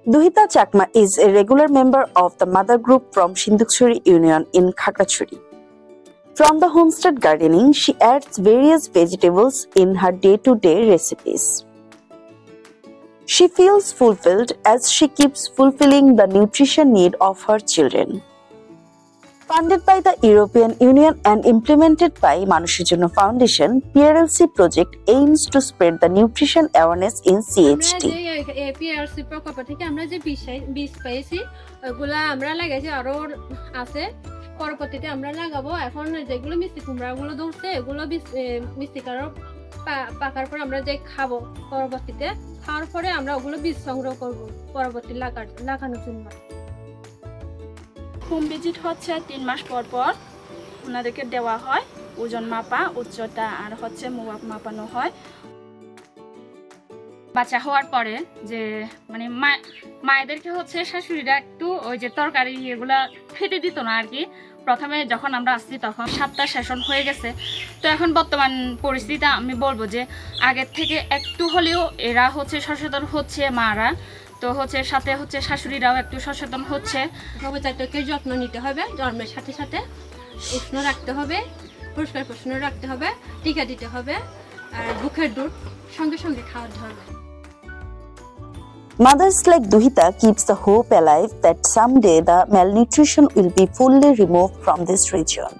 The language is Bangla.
Duhita Chakma is a regular member of the mother group from Sindukchuri Union in Khakrachuri. From the homestead gardening, she adds various vegetables in her day-to-day recipes. She feels fulfilled as she keeps fulfilling the nutrition need of her children. Funded by the European Union and implemented by Manusher Jonno Foundation, PRLC project aims to spread the nutrition awareness in CHT. PRLC প্রকল্প থেকে আমরা যে বীজ পেয়েছি ওগুলা আমরা লাগাইছি আরো আছে পরবর্তীতে আমরা লাগাবো এখন যেগুলো মিষ্টি কুমড়াগুলো ধরছে এগুলো মিষ্টি কারো পাকার পর আমরা যে খাবো পরবর্তীতে খাওয়ার পরে আমরা ওগুলো বীজ সংগ্রহ করব পরবর্তী লাগানোর জন্য হোম ভিজিট হচ্ছে 3 মাস পর পর ওনাদেরকে দেওয়া হয় ওজন মাপা উচ্চতা আর হচ্ছে মোবাইল মাপানো হয় বাচ্চা হওয়ার পরে যে মানে মায়েদেরকে হচ্ছে শাশুড়িরা একটু ওই যে তরকারি এগুলা খেতে দিত না আর কি প্রথমে যখন আমরা আসছি তখন 7টা সেশন হয়ে গেছে তো এখন বর্তমান পরিস্থিতি আমি বলবো যে আগের থেকে একটু হলেও এরা হচ্ছে সচেতন হচ্ছে মারা তো হচ্ছে সাথে হচ্ছে শাশুড়িরাও একটু সচেতন হচ্ছে নবজাতকের যত্ন নিতে হবে জন্মের সাথে সাথে উষ্ণ রাখতে হবে পরিষ্কার পরিচ্ছন্ন রাখতে হবে টিকা দিতে হবে আর বুকের দুধ সঙ্গে সঙ্গে খাওয়াতে হবে Mothers like Duhita keeps the hope alive that someday the malnutrition will be fully removed from this region.